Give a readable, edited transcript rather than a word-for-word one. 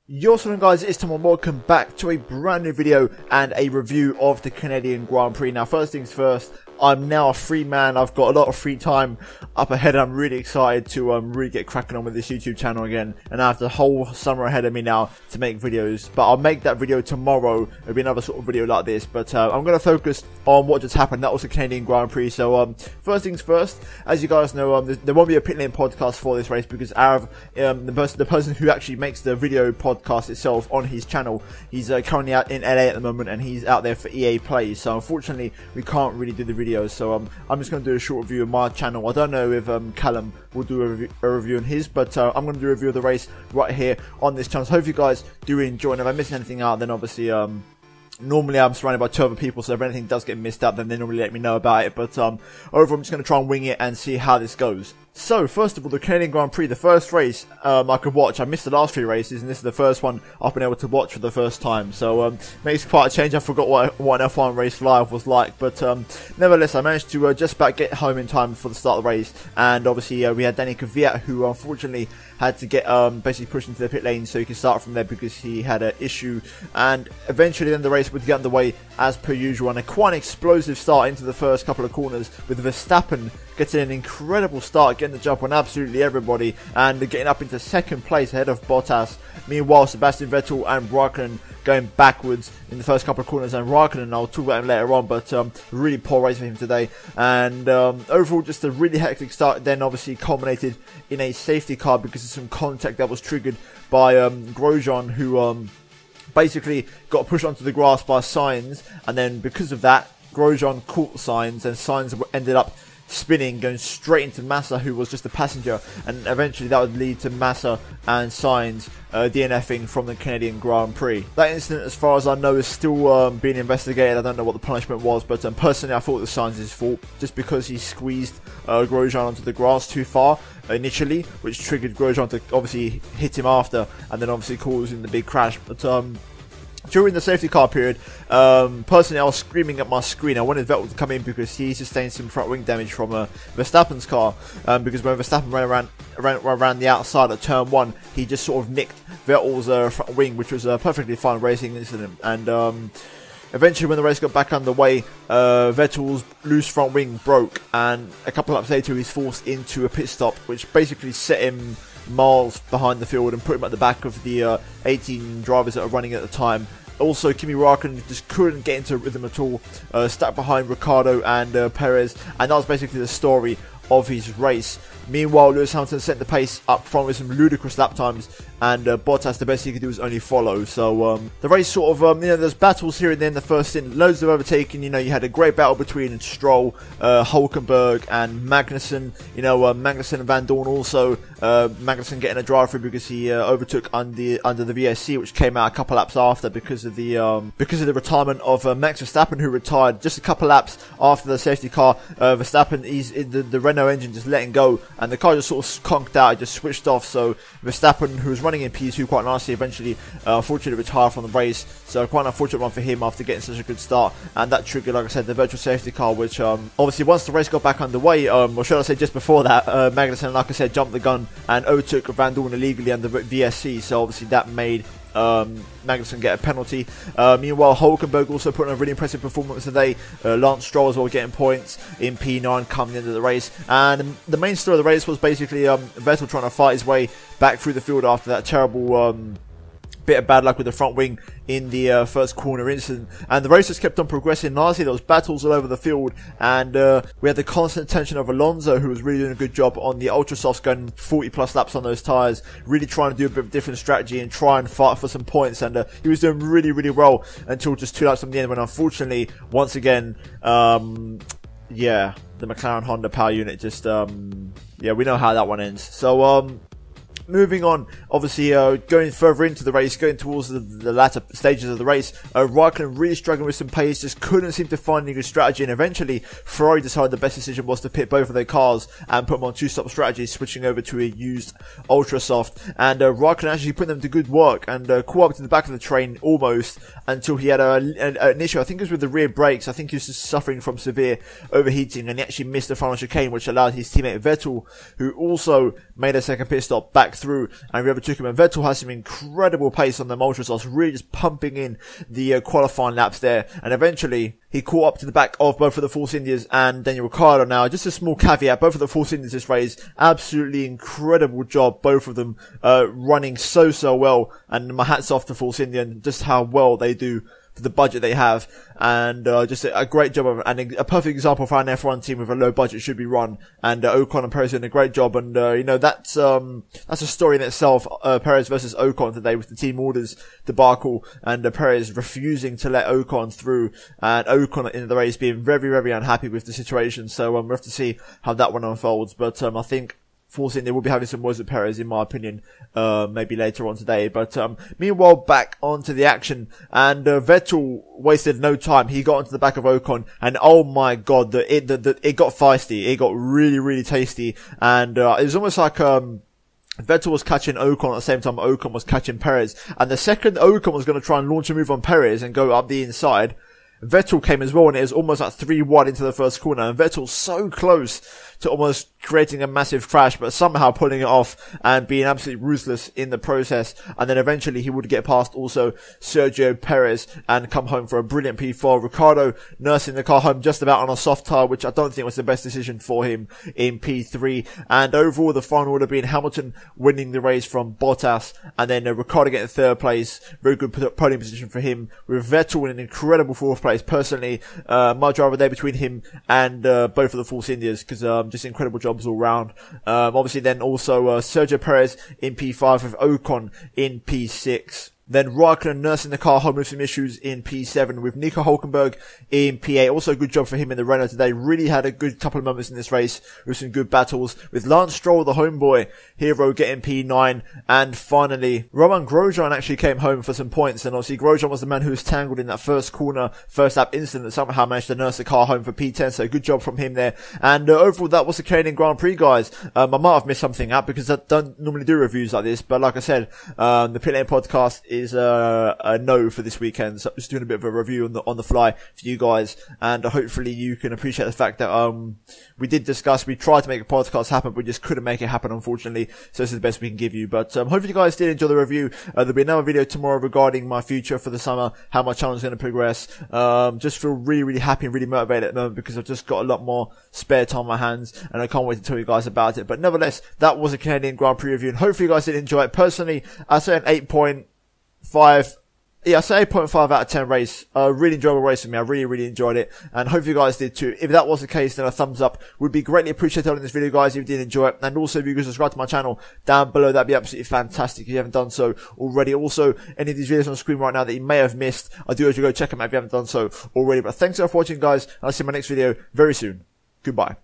Yo, so guys, it's Tom and welcome back to a brand new video and a review of the Canadian Grand Prix. Now, first things first, I'm now a free man. I've got a lot of free time up ahead. I'm really excited to really get cracking on with this YouTube channel again, and I have the whole summer ahead of me now to make videos. But I'll make that video tomorrow. It'll be another sort of video like this, but I'm going to focus on what just happened. That was the Canadian Grand Prix. So first things first, as you guys know, there won't be a pit lane podcast for this race because Arav, the person who actually makes the video podcast itself on his channel, he's currently out in LA at the moment, and he's out there for EA Play. So unfortunately, we can't really do the videos. So I'm just going to do a short review of my channel. I don't know if Callum will do a review on his, but I'm going to do a review of the race right here on this channel. So hope you guys do enjoy, and if I miss anything out, then obviously normally I'm surrounded by 2 other people, so if anything does get missed out, then they normally let me know about it. But overall, I'm just going to try and wing it and see how this goes. So, first of all, the Canadian Grand Prix, the first race I could watch. I missed the last 3 races, and this is the first one I've been able to watch for the first time. So, makes quite a change. I forgot what an F1 race live was like. But, nevertheless, I managed to just about get home in time for the start of the race. And, obviously, we had Danny Kvyat, who unfortunately had to get basically pushed into the pit lane so he could start from there because he had an issue. And eventually, then the race would get underway as per usual. And a quite an explosive start into the first couple of corners with Verstappen getting an incredible start, getting the jump on absolutely everybody, and getting up into second place ahead of Bottas. Meanwhile, Sebastian Vettel and Raikkonen going backwards in the first couple of corners, and Raikkonen, I'll talk about him later on, but really poor race for him today. And overall, just a really hectic start, then obviously culminated in a safety car because of some contact that was triggered by Grosjean, who basically got pushed onto the grass by Sainz, and then because of that, Grosjean caught Sainz, and Sainz ended up spinning, going straight into Massa, who was just a passenger, and eventually that would lead to Massa and Sainz DNFing from the Canadian Grand Prix. That incident, as far as I know, is still being investigated. I don't know what the punishment was, but personally I thought it was Sainz's fault, just because he squeezed Grosjean onto the grass too far initially, which triggered Grosjean to obviously hit him after, and then obviously causing the big crash. But during the safety car period, personally I was screaming at my screen. I wanted Vettel to come in because he sustained some front wing damage from Verstappen's car, because when Verstappen ran around the outside at turn 1, he just sort of nicked Vettel's front wing, which was a perfectly fine racing incident. And eventually, when the race got back underway, Vettel's loose front wing broke, and a couple of laps later he's forced into a pit stop, which basically set him miles behind the field and put him at the back of the 18 drivers that are running at the time. Also, Kimi Raikkonen just couldn't get into a rhythm at all, stuck behind Ricciardo and Perez, and that was basically the story of his race. Meanwhile, Lewis Hamilton sent the pace up front with some ludicrous lap times, and Bottas, the best he could do was only follow. So the race sort of, there's battles here and there in the first stint, loads of overtaking. You had a great battle between Stroll, Hulkenberg, and Magnussen. Magnussen and Van Dorn also. Magnussen getting a drive through because he overtook under the VSC, which came out a couple laps after because of the retirement of Max Verstappen, who retired just a couple laps after the safety car. Verstappen, the Renault engine just letting go, and the car just sort of conked out, it just switched off. So Verstappen, who was running in P2 quite nicely, eventually unfortunately retired from the race. So quite an unfortunate one for him after getting such a good start, and that triggered, like I said, the virtual safety car, which obviously once the race got back underway, or should I say just before that, Magnussen, like I said, jumped the gun and overtook Van Dorn illegally under VSC, so obviously that made Magnussen get a penalty. Meanwhile, Hulkenberg also put in a really impressive performance today. Lance Stroll as well getting points in P9 coming into the race. And the main story of the race was basically Vettel trying to fight his way back through the field after that terrible bit of bad luck with the front wing in the first corner incident, and the race just kept on progressing nicely. There was battles all over the field, and we had the constant attention of Alonso, who was really doing a good job on the ultra softs, going 40 plus laps on those tyres, really trying to do a bit of different strategy and try and fight for some points, and he was doing really, really well until just 2 laps from the end, when unfortunately, once again, yeah, the McLaren Honda power unit just, yeah, we know how that one ends. So moving on, obviously going further into the race, going towards the latter stages of the race, Raikkonen really struggling with some pace, just couldn't seem to find any good strategy, and eventually Ferrari decided the best decision was to pit both of their cars and put them on 2-stop strategy, switching over to a used ultra soft, and Raikkonen actually put them to good work and caught up to the back of the train almost until he had an issue. I think it was with the rear brakes. I think he was just suffering from severe overheating, and he actually missed the final chicane, which allowed his teammate Vettel, who also made a second pit stop, back back through and overtook him. And Vettel has some incredible pace on the Ultrasols, really just pumping in the qualifying laps there. And eventually he caught up to the back of both of the Force Indias and Daniel Ricciardo. Now, just a small caveat, both of the Force Indias this race, absolutely incredible job, both of them running so well. And my hat's off to Force India and just how well they do for the budget they have, and just a great job of, and a perfect example for an F1 team with a low budget should be run. And Ocon and Perez doing a great job, and you know, that's a story in itself. Perez versus Ocon today with the team orders debacle, and Perez refusing to let Ocon through, and Ocon in the race being very unhappy with the situation. So we'll have to see how that one unfolds, but I think Force India will be having some words with Perez, in my opinion, maybe later on today. But meanwhile, back onto the action, and Vettel wasted no time. He got onto the back of Ocon, and oh my god, it got feisty. It got really tasty, and it was almost like Vettel was catching Ocon at the same time Ocon was catching Perez. And the second Ocon was going to try and launch a move on Perez and go up the inside, Vettel came as well, and it was almost like 3 wide into the first corner, and Vettel's so close to almost creating a massive crash, but somehow pulling it off and being absolutely ruthless in the process. And then eventually he would get past also Sergio Perez and come home for a brilliant P4. Ricciardo nursing the car home just about on a soft tire, which I don't think was the best decision for him in P3. And overall, the final order being Hamilton winning the race from Bottas, and then Ricciardo getting third place. Very good podium position for him, with Vettel in an incredible fourth place. Personally, much rather there between him and both of the Force Indias, because just incredible jobs all round. Obviously then also Sergio Perez in P5 with Ocon in P6. Then Raikkonen nursing the car home with some issues in P7 with Nico Hülkenberg in P8. Also a good job for him in the Renault today. Really had a good couple of moments in this race with some good battles, with Lance Stroll, the homeboy hero, getting P9. And finally, Romain Grosjean actually came home for some points. And obviously Grosjean was the man who was tangled in that first corner, first lap incident, that somehow managed to nurse the car home for P10. So good job from him there. And overall, that was the Canadian Grand Prix, guys. I might have missed something out because I don't normally do reviews like this. But like I said, the Pit Lane podcast is a no for this weekend, so I'm just doing a bit of a review on the fly for you guys, and hopefully you can appreciate the fact that we tried to make a podcast happen, but we just couldn't make it happen, unfortunately. So this is the best we can give you. But hopefully you guys did enjoy the review. There'll be another video tomorrow regarding my future for the summer, how my channel is going to progress. Just feel really happy and really motivated at the moment because I've just got a lot more spare time on my hands, and I can't wait to tell you guys about it. But nevertheless, that was a Canadian Grand Prix review, and hopefully you guys did enjoy it. Personally, I say an 8.5. Yeah, I say 8.5 out of 10 race. Really enjoyable race for me. I really enjoyed it, and hope you guys did too. If that was the case, then a thumbs up would be greatly appreciated on this video, guys, if you did enjoy it. And also, if you could subscribe to my channel down below, that'd be absolutely fantastic if you haven't done so already. Also, any of these videos on the screen right now that you may have missed, I do urge you to go check them out if you haven't done so already. But thanks for watching, guys, and I'll see you in my next video very soon. Goodbye.